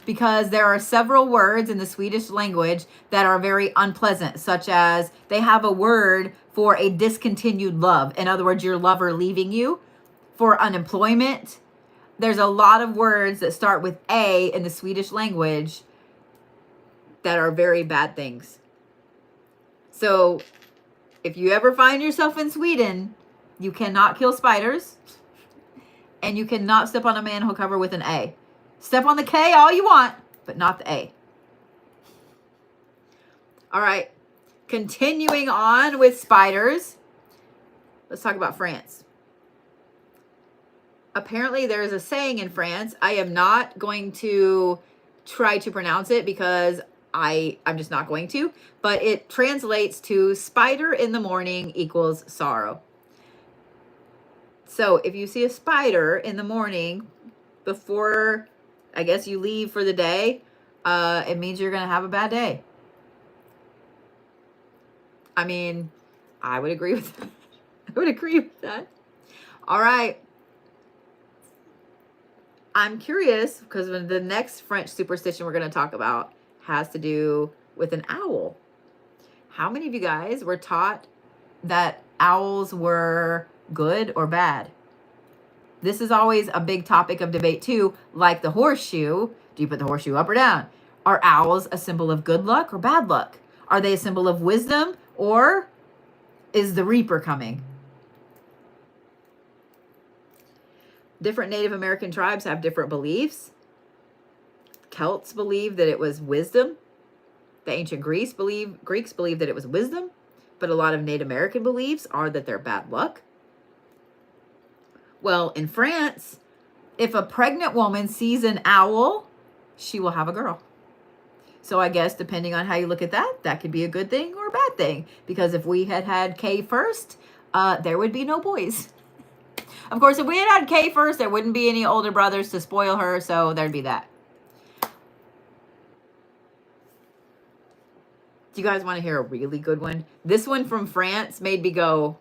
because there are several words in the Swedish language that are very unpleasant, such as they have a word for a discontinued love. In other words, your lover leaving you. For unemployment, there's a lot of words that start with A in the Swedish language that are very bad things. So if you ever find yourself in Sweden, you cannot kill spiders and you cannot step on a manhole cover with an A. Step on the K all you want, but not the A. All right, continuing on with spiders. Let's talk about France. Apparently there is a saying in France. I am not going to try to pronounce it because I'm just not going to, but it translates to spider in the morning equals sorrow. So if you see a spider in the morning before, I guess, you leave for the day, it means you're going to have a bad day. I mean, I would agree with that. I would agree with that. All right. I'm curious because the next French superstition we're going to talk about has to do with an owl. How many of you guys were taught that owls were good or bad? This is always a big topic of debate too, like the horseshoe. Do you put the horseshoe up or down? Are owls a symbol of good luck or bad luck? Are they a symbol of wisdom, or is the reaper coming? Different Native American tribes have different beliefs. Celts believe that it was wisdom. The ancient Greeks believe that it was wisdom, but a lot of Native American beliefs are that they're bad luck. Well, in France, if a pregnant woman sees an owl, she will have a girl. So I guess depending on how you look at that, that could be a good thing or a bad thing. Because if we had Kay first, there would be no boys. Of course, if we had Kay first, there wouldn't be any older brothers to spoil her, so there'd be that. Do you guys want to hear a really good one? This one from France made me go,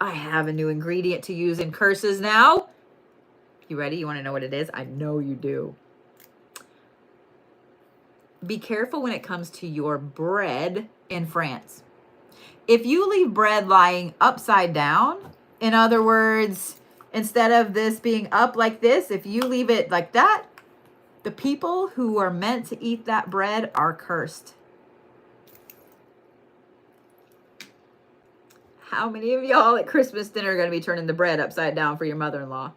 I have a new ingredient to use in curses now. You ready? You want to know what it is? I know you do. Be careful when it comes to your bread in France. If you leave bread lying upside down, in other words, instead of this being up like this, if you leave it like that, the people who are meant to eat that bread are cursed. How many of y'all at Christmas dinner are going to be turning the bread upside down for your mother-in-law?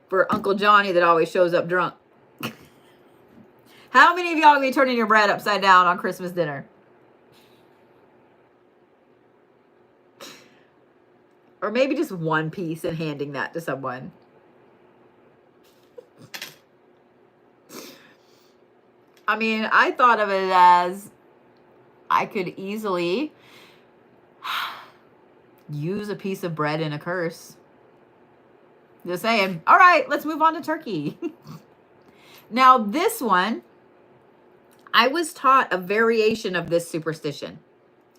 For Uncle Johnny that always shows up drunk. How many of y'all going to be turning your bread upside down on Christmas dinner? Or maybe just one piece and handing that to someone. I mean, I thought of it as I could easily use a piece of bread in a curse. Just saying. All right, let's move on to turkey. Now, this one, I was taught a variation of this superstition.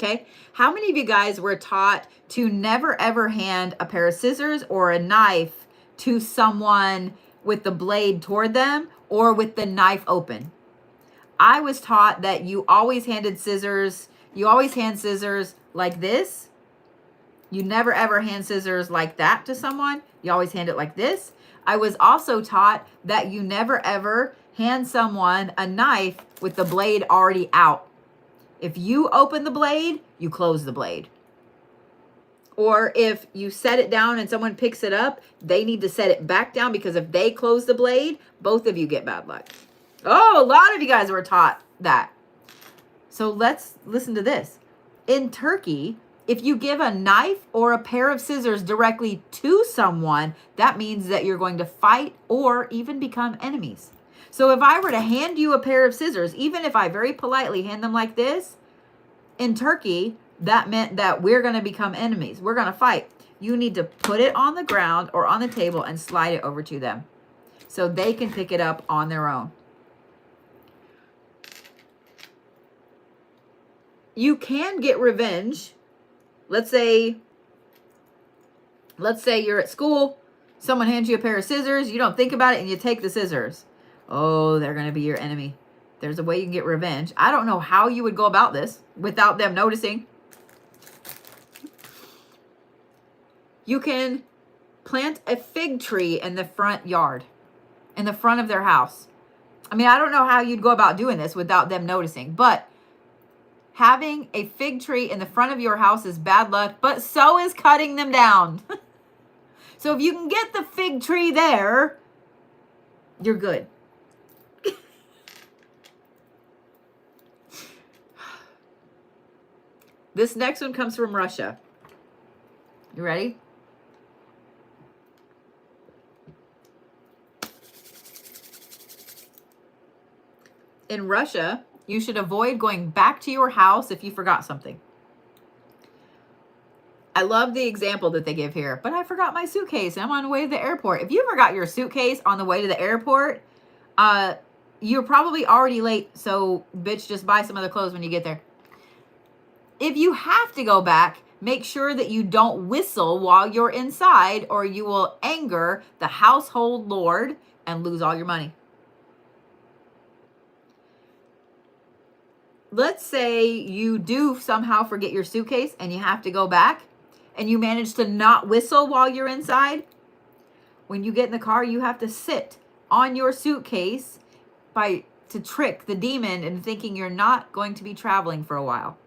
Okay. How many of you guys were taught to never ever hand a pair of scissors or a knife to someone with the blade toward them or with the knife open? I was taught that you always handed scissors, you always hand scissors like this. You never ever hand scissors like that to someone. You always hand it like this. I was also taught that you never ever hand someone a knife with the blade already out. If you open the blade, you close the blade. Or if you set it down and someone picks it up, they need to set it back down, because if they close the blade, both of you get bad luck. Oh, a lot of you guys were taught that. So let's listen to this. In Turkey, if you give a knife or a pair of scissors directly to someone, that means that you're going to fight or even become enemies. So if I were to hand you a pair of scissors, even if I very politely hand them like this, in Turkey, that meant that we're going to become enemies. We're going to fight. You need to put it on the ground or on the table and slide it over to them so they can pick it up on their own. You can get revenge. Let's say you're at school, someone hands you a pair of scissors, you don't think about it and you take the scissors. Oh, they're going to be your enemy. There's a way you can get revenge. I don't know how you would go about this without them noticing. You can plant a fig tree in the front yard, in the front of their house. I mean, I don't know how you'd go about doing this without them noticing, but having a fig tree in the front of your house is bad luck, but so is cutting them down. So if you can get the fig tree there, you're good. This next one comes from Russia. You ready? In Russia, you should avoid going back to your house if you forgot something. I love the example that they give here, but I forgot my suitcase and I'm on the way to the airport. If you forgot your suitcase on the way to the airport, you're probably already late. So bitch, just buy some other clothes when you get there. If you have to go back, make sure that you don't whistle while you're inside, or you will anger the household lord and lose all your money. Let's say you do somehow forget your suitcase and you have to go back and you manage to not whistle while you're inside. When you get in the car, you have to sit on your suitcase to trick the demon into thinking you're not going to be traveling for a while.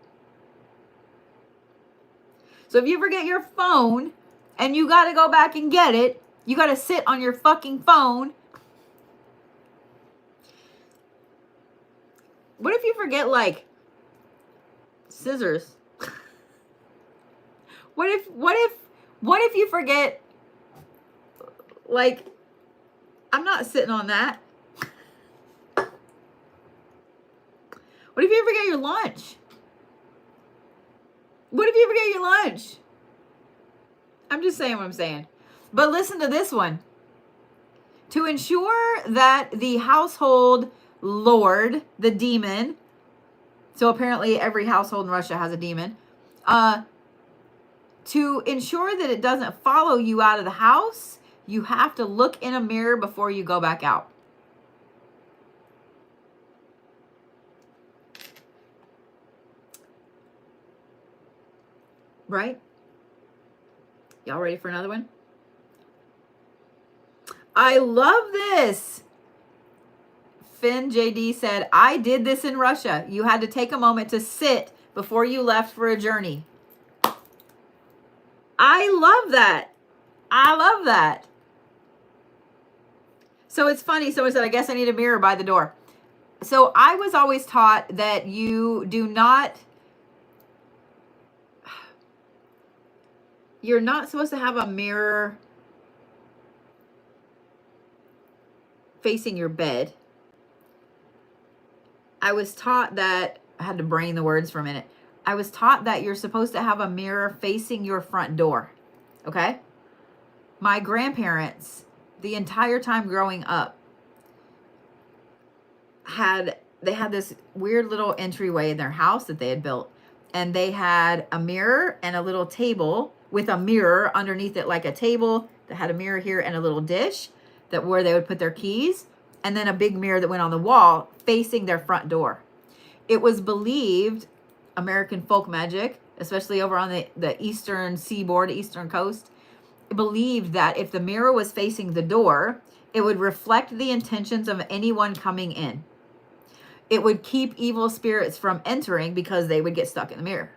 So if you forget your phone and you got to go back and get it, you got to sit on your fucking phone. What if you forget, like, scissors? What if you forget, like, I'm not sitting on that. What if you forget your lunch? What if you forget your lunch? I'm just saying what I'm saying. But listen to this one. To ensure that the household lord, the demon, so apparently every household in Russia has a demon, to ensure that it doesn't follow you out of the house, you have to look in a mirror before you go back out. Right? Y'all ready for another one? I love this. Finn JD said, I did this in Russia. You had to take a moment to sit before you left for a journey. I love that. I love that. So it's funny. Someone said, I guess I need a mirror by the door. So I was always taught that you do not, you're not supposed to have a mirror facing your bed. I was taught that, I had to brain the words for a minute. I was taught that you're supposed to have a mirror facing your front door. Okay? My grandparents, the entire time growing up, they had this weird little entryway in their house that they had built. and they had a mirror and a little table with a mirror underneath it, like a table that had a mirror here and a little dish that where they would put their keys, and then a big mirror that went on the wall facing their front door. It was believed, American folk magic, especially over on the eastern seaboard, eastern coast, believed that if the mirror was facing the door, it would reflect the intentions of anyone coming in. It would keep evil spirits from entering because they would get stuck in the mirror.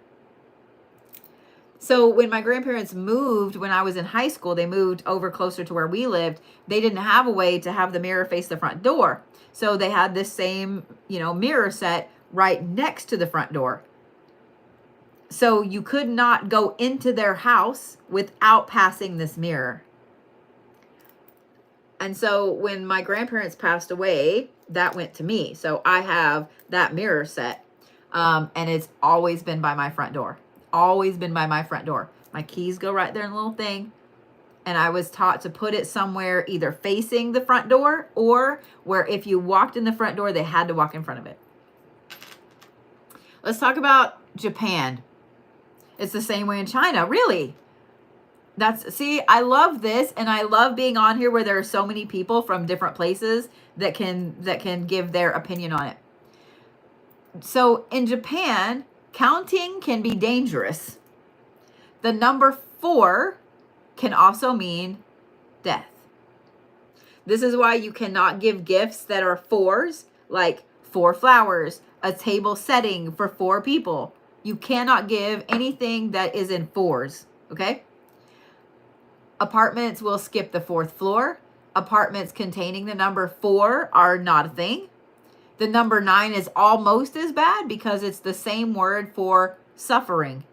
So when my grandparents moved, when I was in high school, they moved over closer to where we lived. They didn't have a way to have the mirror face the front door. So they had this same, mirror set right next to the front door. So you could not go into their house without passing this mirror. And so when my grandparents passed away, that went to me. So I have that mirror set. And it's always been by my front door. Always been by my front door. My keys go right there in the little thing. And I was taught to put it somewhere either facing the front door or where if you walked in the front door, they had to walk in front of it. Let's talk about Japan. It's the same way in China, really. See, I love this, and I love being on here where there are so many people from different places that can give their opinion on it. So in Japan, counting can be dangerous. The number 4 can also mean death. This is why you cannot give gifts that are 4s, like 4 flowers, a table setting for 4 people. You cannot give anything that is in 4s, okay? Apartments will skip the 4th floor. Apartments containing the number 4 are not a thing. The number 9 is almost as bad because it's the same word for suffering.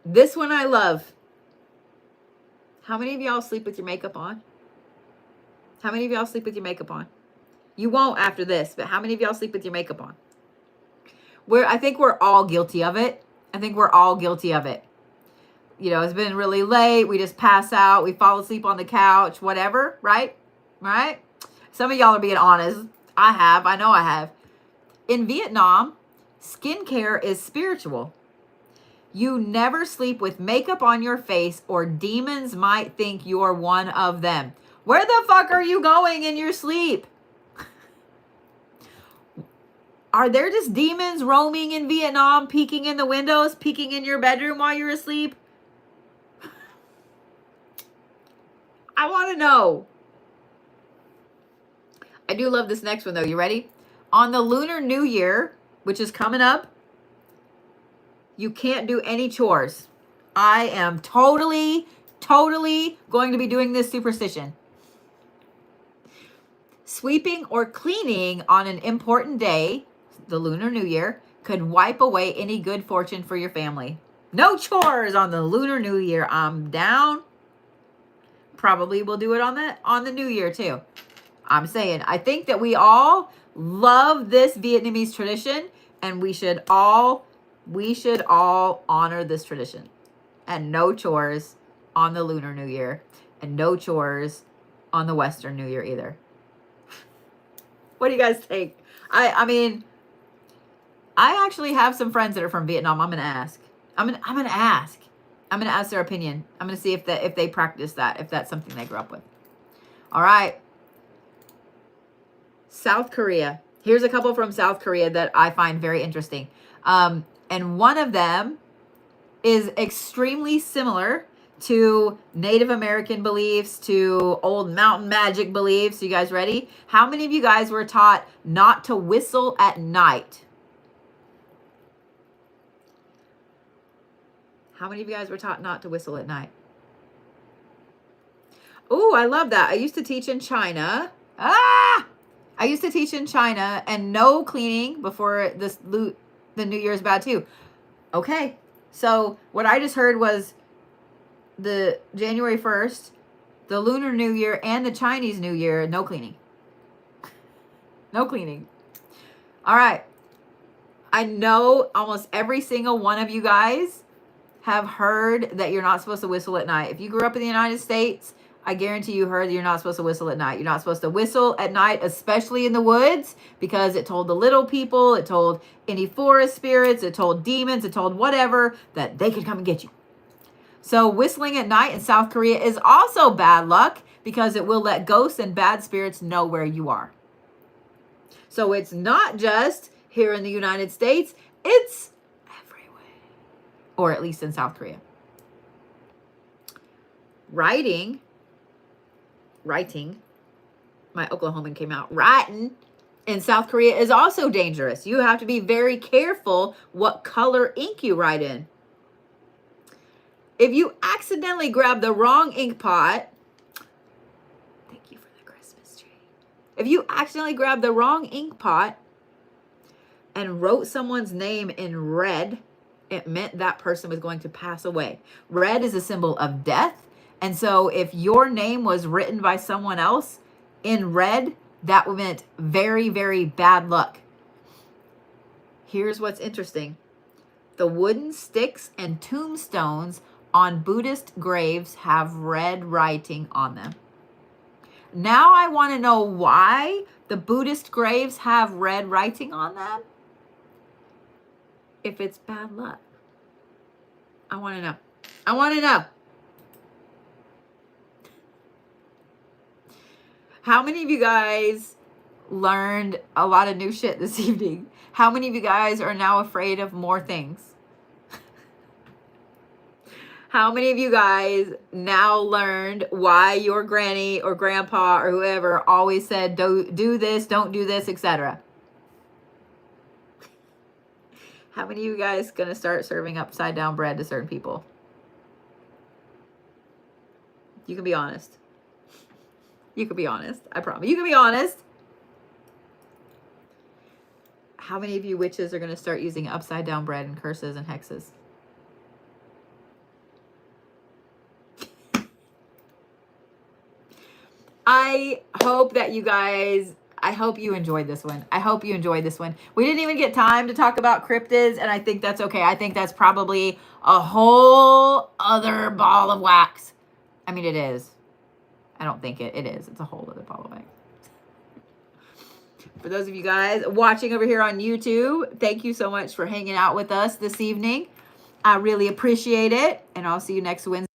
This one I love. How many of y'all sleep with your makeup on? How many of y'all sleep with your makeup on? You won't after this, but how many of y'all sleep with your makeup on? I think we're all guilty of it. I think we're all guilty of it. It's been really late. We just pass out. We fall asleep on the couch, whatever, right? Right? Some of y'all are being honest. I know I have. In Vietnam, skincare is spiritual. You never sleep with makeup on your face or demons might think you're one of them. Where the fuck are you going in your sleep? Are there just demons roaming in Vietnam, peeking in the windows, peeking in your bedroom while you're asleep? I want to know. I do love this next one, though. You ready? On the Lunar New Year, which is coming up, you can't do any chores. I am totally going to be doing this superstition. Sweeping or cleaning on an important day, the Lunar New Year, could wipe away any good fortune for your family. No chores on the Lunar New Year. I'm down. Probably will do it on the New Year too. I'm saying, I think that we all love this Vietnamese tradition, and we should all honor this tradition. And no chores on the Lunar New Year, and no chores on the Western New Year either. What do you guys think? I mean, I actually have some friends that are from Vietnam. I'm gonna ask. I'm gonna ask their opinion. I'm gonna see if they practice that, if that's something they grew up with. All right. South Korea. Here's a couple from South Korea that I find very interesting. And one of them is extremely similar to Native American beliefs, to old mountain magic beliefs. You guys ready? How many of you guys were taught not to whistle at night? How many of you guys were taught not to whistle at night? Oh, I love that. I used to teach in China. I used to teach in China, and no cleaning before the New Year's bad too. Okay. So what I just heard was the January 1st, the Lunar New Year, and the Chinese New Year, no cleaning. No cleaning. All right. I know almost every single one of you guys have heard that you're not supposed to whistle at night. If you grew up in the United States, I guarantee you heard you're not supposed to whistle at night. You're not supposed to whistle at night, especially in the woods, because it told the little people, it told any forest spirits, it told demons, it told whatever that they could come and get you. So whistling at night in South Korea is also bad luck because it will let ghosts and bad spirits know where you are. So it's not just here in the United States, it's everywhere, or at least in South Korea. Writing, my Oklahoman came out, writing in South Korea is also dangerous. You have to be very careful what color ink you write in. If you accidentally grab the wrong ink pot, thank you for the Christmas tree. If you accidentally grab the wrong ink pot and wrote someone's name in red, it meant that person was going to pass away. Red is a symbol of death. And so if your name was written by someone else in red, that meant very, very bad luck. Here's what's interesting. The wooden sticks and tombstones on Buddhist graves have red writing on them. Now I want to know why the Buddhist graves have red writing on them. If it's bad luck. I want to know. I want to know. How many of you guys learned a lot of new shit this evening? How many of you guys are now afraid of more things? How many of you guys now learned why your granny or grandpa or whoever always said, do this, don't do this, etc.? How many of you guys going to start serving upside down bread to certain people? You can be honest. You can be honest. I promise. You can be honest. How many of you witches are going to start using upside down bread and curses and hexes? I hope that you guys, I hope you enjoyed this one. I hope you enjoyed this one. We didn't even get time to talk about cryptids, and I think that's okay. I think that's probably a whole other ball of wax. I mean, it is. I don't think it is. It's a whole other ball of wax. For those of you guys watching over here on YouTube, thank you so much for hanging out with us this evening. I really appreciate it, and I'll see you next Wednesday.